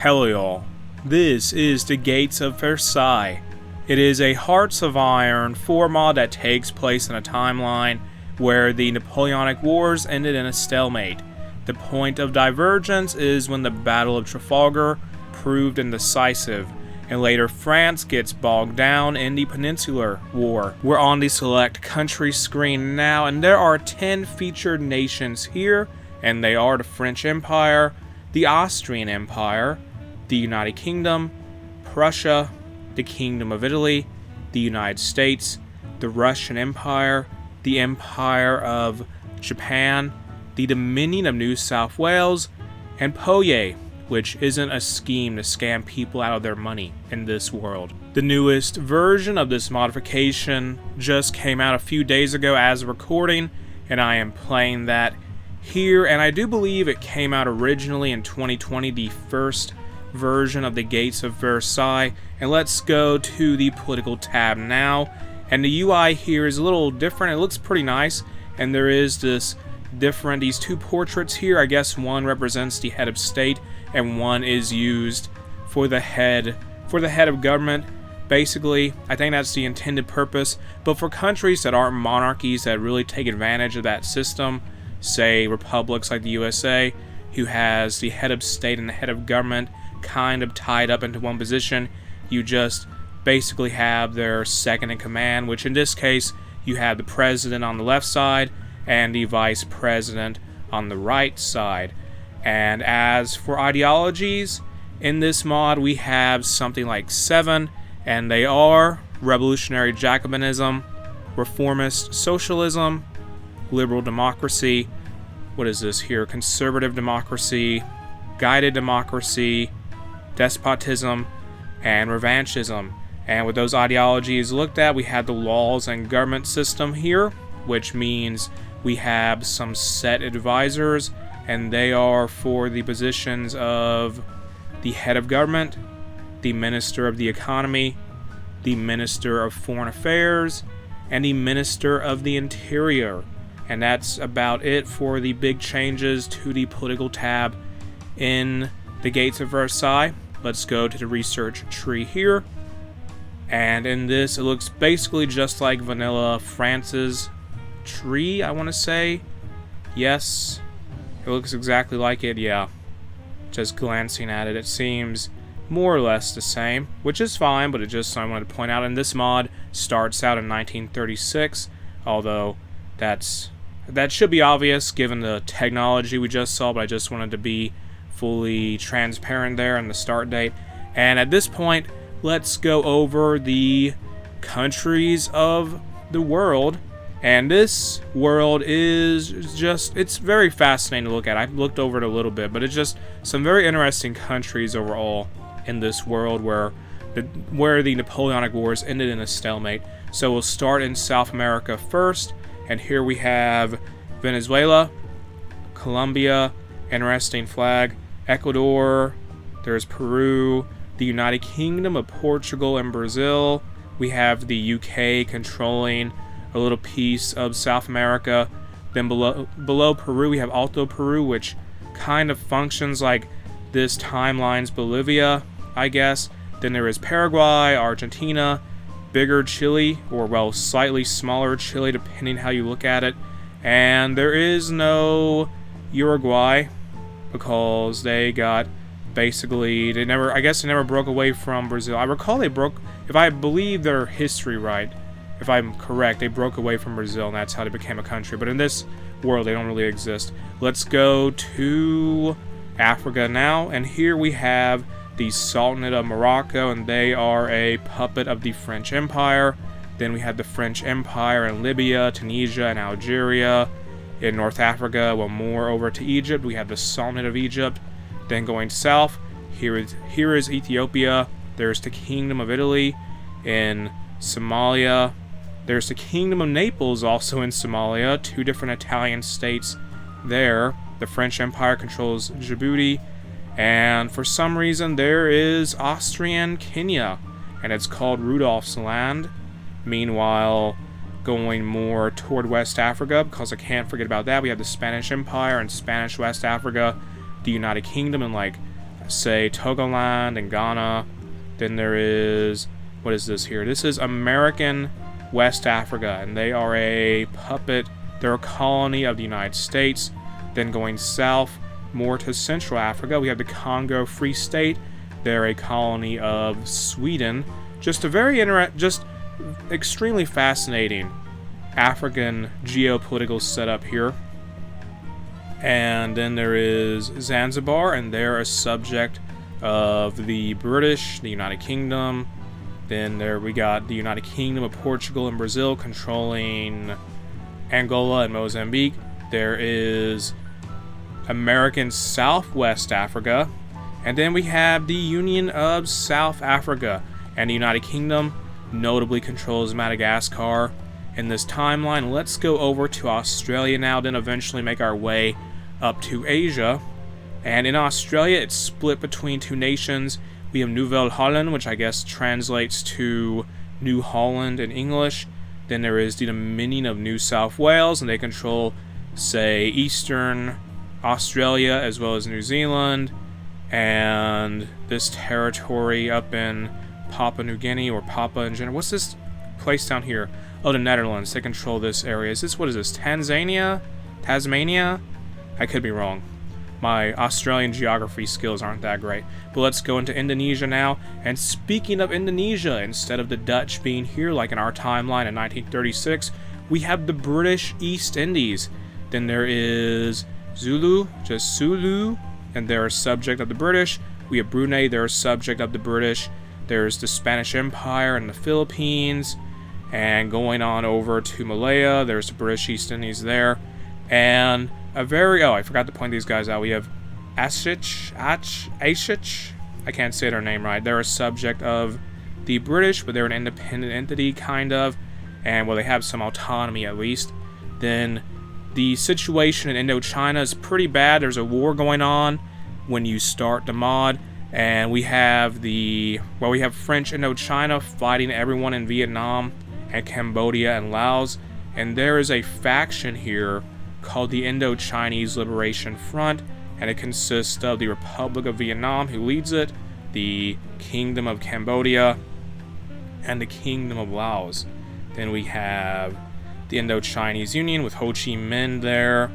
Hello y'all, this is the Gates of Versailles. It is a Hearts of Iron 4 mod that takes place in a timeline where the Napoleonic Wars ended in a stalemate. The point of divergence is when the Battle of Trafalgar proved indecisive, and later France gets bogged down in the Peninsular War. We're on the select country screen now, and there are 10 featured nations here, and they are the French Empire, the Austrian Empire, the United Kingdom, Prussia, the Kingdom of Italy, the United States, the Russian Empire, the Empire of Japan, the Dominion of New South Wales, and Poye, which isn't a scheme to scam people out of their money in this world. The newest version of this modification just came out a few days ago as a recording, and I am playing that here, and I do believe it came out originally in 2020, the first version of the Gates of Versailles. And let's go to the political tab now, and the UI here is a little different. It looks pretty nice, and there is these two portraits here. I guess one represents the head of state and one is used for the head of government. Basically, I think that's the intended purpose, but for countries that aren't monarchies that really take advantage of that system, say republics like the USA, who has the head of state and the head of government kind of tied up into one position, you just basically have their second in command, which in this case you have the president on the left side and the vice president on the right side. And as for ideologies, in this mod we have something like 7, and they are revolutionary Jacobinism, reformist socialism, liberal democracy, what is this here, conservative democracy, guided democracy, despotism, and revanchism. And with those ideologies looked at, we have the laws and government system here, which means we have some set advisors, and they are for the positions of the head of government, the minister of the economy, the minister of foreign affairs, and the minister of the interior. And that's about it for the big changes to the political tab in the Gates of Versailles. Let's go to the research tree here. And in this, it looks basically just like vanilla France's tree, I want to say. Yes, it looks exactly like it, yeah. Just glancing at it, it seems more or less the same, which is fine, but I wanted to point out, and this mod starts out in 1936, although that should be obvious given the technology we just saw, but I just wanted to be fully transparent there in the start date. And at this point, let's go over the countries of the world. And this world is just, it's very fascinating to look at. I've looked over it a little bit, but it's just some very interesting countries overall in this world where the Napoleonic Wars ended in a stalemate. So we'll start in South America first, and here we have Venezuela, Colombia, interesting flag, Ecuador, there's Peru, the United Kingdom of Portugal and Brazil. We have the UK controlling a little piece of South America. Then below Peru we have Alto Peru, which kind of functions like this timeline's Bolivia, I guess. Then there is Paraguay, Argentina, bigger Chile, or well, slightly smaller Chile depending how you look at it. And there is no Uruguay because they got basically, they never broke away from Brazil. I recall they broke, if I believe their history right, if I'm correct, they broke away from Brazil and that's how they became a country. But in this world, they don't really exist. Let's go to Africa now, and here we have the Sultanate of Morocco, and they are a puppet of the French Empire. Then we have the French Empire in Libya, Tunisia, and Algeria. In North Africa, well, more over to Egypt, we have the Sultanate of Egypt. Then going south, here is Ethiopia. There's the Kingdom of Italy in Somalia. There's the Kingdom of Naples also in Somalia, 2 different Italian states there. The French Empire controls Djibouti. And for some reason, there is Austrian Kenya, and it's called Rudolph's Land. Meanwhile, going more toward West Africa, because I can't forget about that, we have the Spanish Empire and Spanish West Africa, the United Kingdom, and like say, Togoland and Ghana. Then there is, what is this here? This is American West Africa, and they are a puppet. They're a colony of the United States. Then going south, more to Central Africa, we have the Congo Free State. They're a colony of Sweden. Just a very just extremely fascinating African geopolitical setup here. And then there is Zanzibar, and they're a subject of the British, the United Kingdom. Then there we got the United Kingdom of Portugal and Brazil controlling Angola and Mozambique. There is American Southwest Africa. And then we have the Union of South Africa. And the United Kingdom notably controls Madagascar in this timeline. Let's go over to Australia now, then eventually make our way up to Asia. And in Australia, it's split between two nations. We have Nouvelle-Holland, which I guess translates to New Holland in English. Then there is the Dominion of New South Wales, and they control, say, Eastern Australia as well as New Zealand. And this territory up in Papua New Guinea, or Papua in general. What's this place down here? Oh, the Netherlands. They control this area. Is this, what is this, Tasmania? I could be wrong. My Australian geography skills aren't that great. But let's go into Indonesia now. And speaking of Indonesia, instead of the Dutch being here like in our timeline in 1936, we have the British East Indies. Then there is Zulu, just Sulu, and they're a subject of the British. We have Brunei, they're a subject of the British. There's the Spanish Empire and the Philippines. And going on over to Malaya, there's the British East Indies there. And I forgot to point these guys out. We have Ashich. I can't say their name right. They're a subject of the British, but they're an independent entity, kind of. And, well, they have some autonomy, at least. Then the situation in Indochina is pretty bad. There's a war going on when you start the mod. And we have French Indochina fighting everyone in Vietnam and Cambodia and Laos. And there is a faction here called the Indo-Chinese Liberation Front, and it consists of the Republic of Vietnam, who leads it, the Kingdom of Cambodia, and the Kingdom of Laos. Then we have the Indo-Chinese Union with Ho Chi Minh there.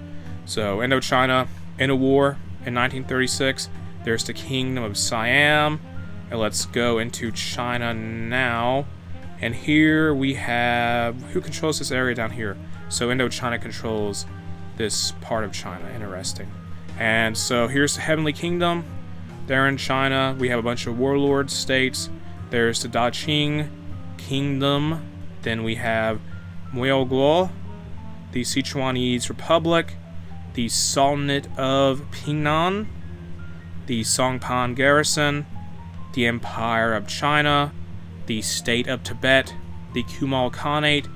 So Indochina in a war in 1936. There's the Kingdom of Siam. And let's go into China now. And here we have, who controls this area down here? So Indochina controls this part of China. Interesting. And so here's the Heavenly Kingdom. They're in China. We have a bunch of warlord states. There's the Daqing Kingdom. Then we have Mueoguo, the Sichuanese Republic, the Sultanate of Pingnan, the Songpan Garrison, the Empire of China, the State of Tibet, the Kumal Khanate,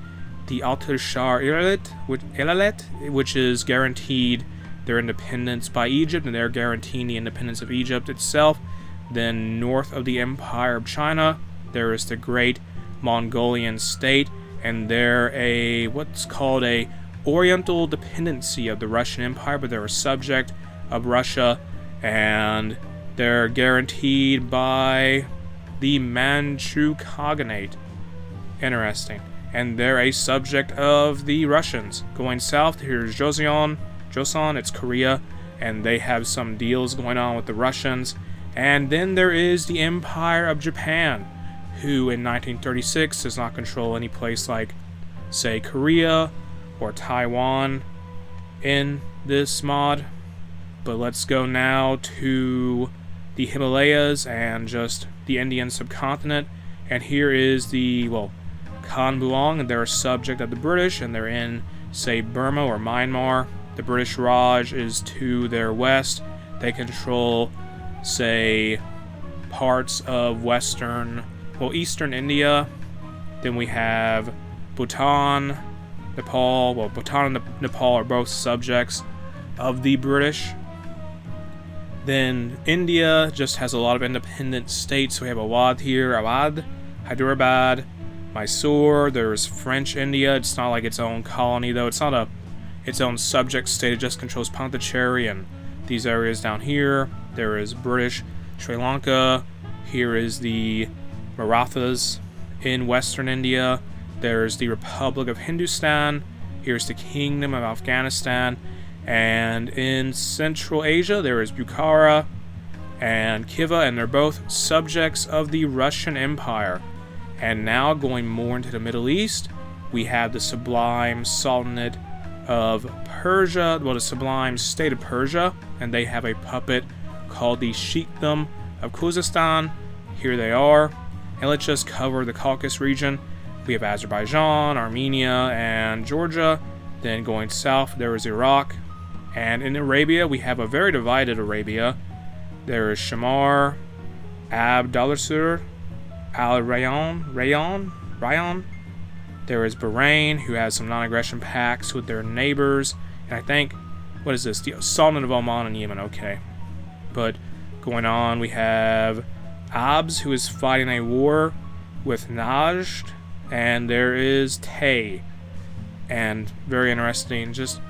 the Altashar Ilalit, which is guaranteed their independence by Egypt, and they're guaranteeing the independence of Egypt itself. Then north of the Empire of China, there is the Great Mongolian State, and they're what's called a Oriental dependency of the Russian Empire, but they're a subject of Russia, and they're guaranteed by the Manchu Khaganate. Interesting. And they're a subject of the Russians. Going south, here's Joseon, it's Korea, and they have some deals going on with the Russians. And then there is the Empire of Japan, who in 1936 does not control any place like, say, Korea or Taiwan in this mod. But let's go now to the Himalayas and just the Indian subcontinent. And here is the, Khanbuang, and they're a subject of the British, and they're in, say, Burma or Myanmar. The British Raj is to their west. They control, say, parts of eastern India. Then we have Bhutan, Nepal. Bhutan and Nepal are both subjects of the British. Then India just has a lot of independent states. We have Awadh here, Hyderabad, Mysore. There's French India. It's not like its own colony, though. It's not its own subject state. It just controls Pondicherry and these areas down here. There is British Sri Lanka. Here is the Marathas in western India. There's the Republic of Hindustan. Here's the Kingdom of Afghanistan. And in Central Asia, there is Bukhara and Khiva, and they're both subjects of the Russian Empire. And now going more into the Middle East, we have the Sublime Sultanate of Persia, well, the Sublime State of Persia, and they have a puppet called the Sheikhdom of Khuzestan. Here they are. And let's just cover the Caucasus region. We have Azerbaijan, Armenia, and Georgia. Then going south, there is Iraq. And in Arabia, we have a very divided Arabia. There is Shamar, Abdalasur, Rayan. There is Bahrain, who has some non-aggression pacts with their neighbors. And I think, what is this? The Sultan of Oman and Yemen, okay. But going on, we have Abs, who is fighting a war with Najd. And there is Tay. And very interesting, just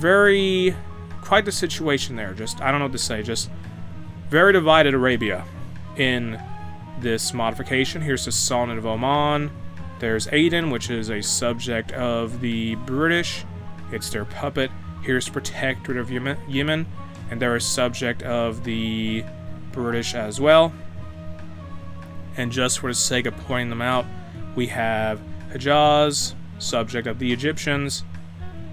quite the situation there. Just, I don't know what to say, just very divided Arabia in this modification. Here's the Sultan of Oman. There's Aden, which is a subject of the British. It's their puppet. Here's Protectorate of Yemen, and they're a subject of the British as well. And just for the sake of pointing them out, we have Hejaz, subject of the Egyptians.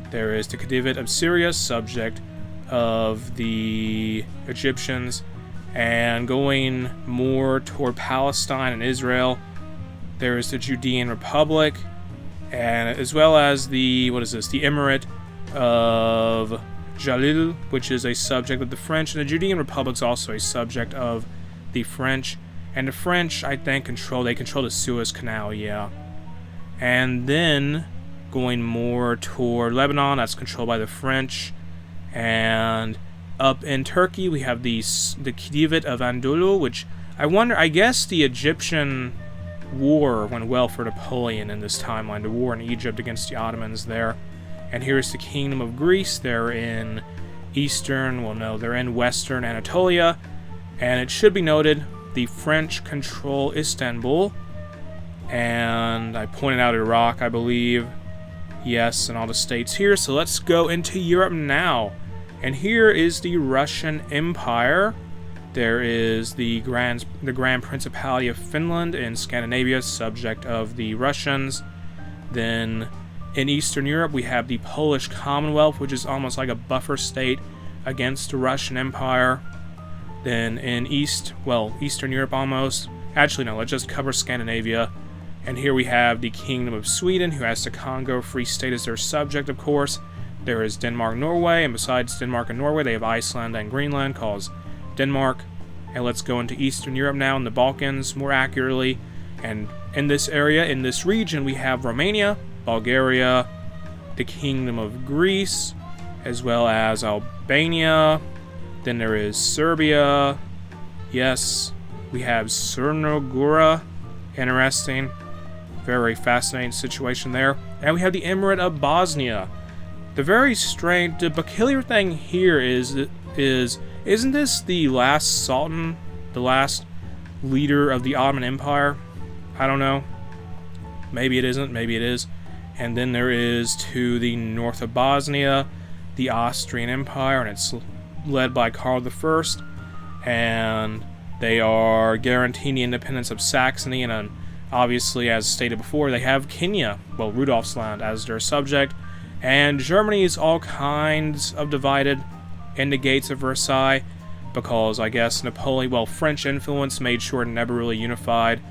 There is the Khedivate of Syria, subject of the Egyptians. And going more toward Palestine and Israel, there is the Judean Republic, and as well as the Emirate of Jalil, which is a subject of the French. And the Judean Republic is also a subject of the French. And the French, I think, control the Suez Canal, yeah. And then going more toward Lebanon, that's controlled by the French. And up in Turkey, we have the Khedivate of Anadolu, which I guess the Egyptian war went well for Napoleon in this timeline, the war in Egypt against the Ottomans there. And here's the Kingdom of Greece. They're in they're in western Anatolia. And it should be noted, the French control Istanbul. And I pointed out Iraq, I believe. Yes, and all the states here. So let's go into Europe now. And here is the Russian Empire. There is the Grand Principality of Finland in Scandinavia, subject of the Russians. Then in Eastern Europe, we have the Polish Commonwealth, which is almost like a buffer state against the Russian Empire. Then in Eastern Europe almost. Actually, no, let's just cover Scandinavia. And here we have the Kingdom of Sweden, who has the Congo Free State as their subject, of course. There is Denmark, Norway, and besides Denmark and Norway, they have Iceland and Greenland, called Denmark. And let's go into Eastern Europe now, in the Balkans, more accurately. And in this area, in this region, we have Romania, Bulgaria, the Kingdom of Greece, as well as Albania. Then there is Serbia. Yes, we have Crna. Interesting. Very fascinating situation there. And we have the Emirate of Bosnia. The peculiar thing here is isn't this the last Sultan, the last leader of the Ottoman Empire? I don't know. Maybe it isn't, maybe it is. And then there is to the north of Bosnia, the Austrian Empire, and it's led by Karl I. And they are guaranteeing the independence of Saxony, and obviously, as stated before, they have Kenya, Rudolf's land, as their subject. And Germany is all kinds of divided in the gates of Versailles, because I guess French influence made sure it never really unified.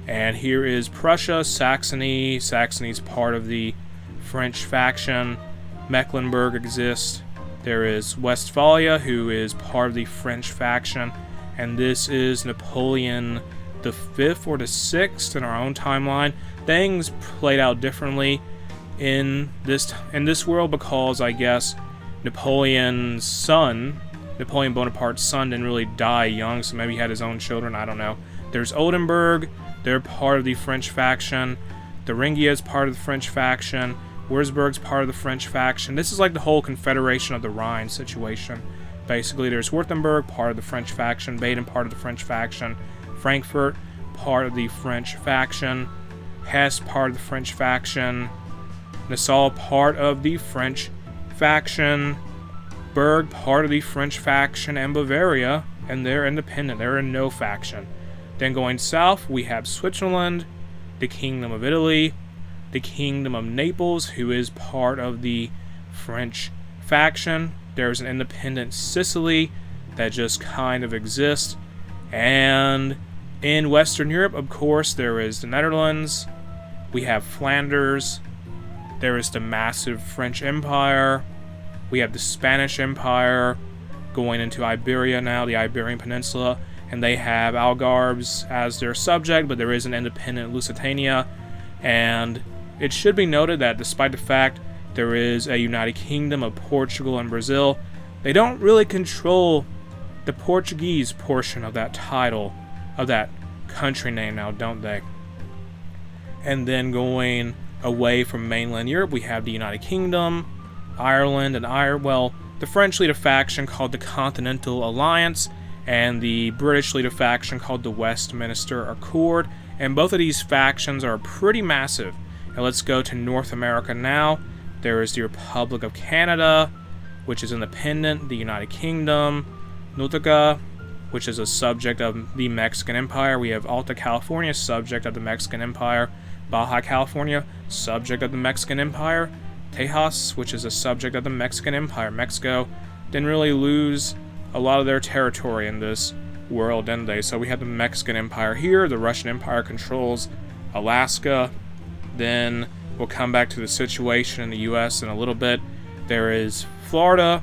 And here is Prussia, Saxony. Saxony's part of the French faction. Mecklenburg exists. There is Westphalia, who is part of the French faction. And this is Napoleon the 5th or the 6th in our own timeline. Things played out differently in this world, because I guess Napoleon Bonaparte's son, didn't really die young, so maybe he had his own children, I don't know. There's Oldenburg, they're part of the French faction. Thuringia is part of the French faction. Würzburg's part of the French faction. This is like the whole Confederation of the Rhine situation. Basically, there's Württemberg, part of the French faction, Baden, part of the French faction, Frankfurt, part of the French faction, Hesse, part of the French faction, Nassau, part of the French faction, Berg, part of the French faction, and Bavaria, and they're independent. They're in no faction. Then going south, we have Switzerland, the Kingdom of Italy, the Kingdom of Naples, who is part of the French faction. There's an independent Sicily that just kind of exists. And in Western Europe, of course, there is the Netherlands. We have Flanders. There is the massive French Empire. We have the Spanish Empire going into Iberia now, the Iberian Peninsula. And they have Algarves as their subject, but there is an independent Lusitania. And it should be noted that despite the fact there is a United Kingdom of Portugal and Brazil, they don't really control the Portuguese portion of that title, of that country name now, don't they? And then going away from mainland Europe, we have the United Kingdom, Ireland, and the French lead a faction called the Continental Alliance, and the British lead a faction called the Westminster Accord, and both of these factions are pretty massive. And let's go to North America now. There is the Republic of Canada, which is independent, the United Kingdom, Nutica, which is a subject of the Mexican Empire. We have Alta California, subject of the Mexican Empire, Baja California, subject of the Mexican Empire, Tejas, which is a subject of the Mexican Empire. Mexico didn't really lose a lot of their territory in this world, didn't they? So we have the Mexican Empire here. The Russian Empire controls Alaska. Then we'll come back to the situation in the U.S. in a little bit. There is Florida,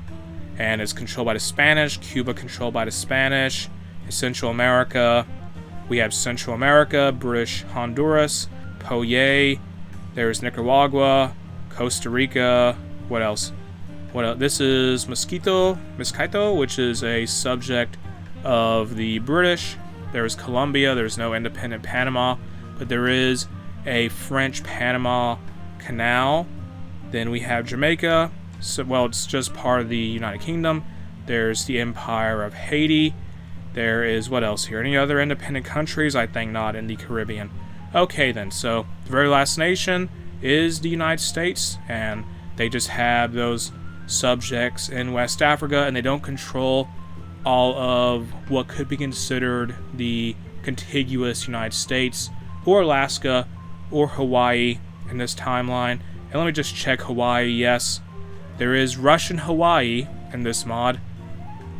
and it's controlled by the Spanish. Cuba controlled by the Spanish. In Central America, we have Central America, British Honduras, Poye. There's Nicaragua, Costa Rica. What else? This is Mosquito, which is a subject of the British. There's Colombia. There's no independent Panama, but there is a French Panama Canal. Then we have Jamaica. It's just part of the United Kingdom. There's the Empire of Haiti. There is, what else here? Any other independent countries? I think not, in the Caribbean. Okay then, so the very last nation is the United States, and they just have those subjects in West Africa, and they don't control all of what could be considered the contiguous United States, or Alaska, or Hawaii in this timeline. And let me just check Hawaii. Yes, there is Russian Hawaii in this mod.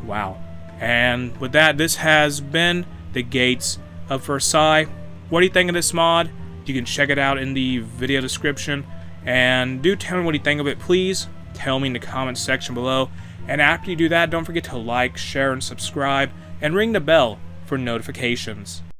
Wow. And with that, this has been the Gates of Versailles. What do you think of this mod? You can check it out in the video description. And do tell me what you think of it, please. Tell me in the comments section below. And after you do that, don't forget to like, share, and subscribe, and ring the bell for notifications.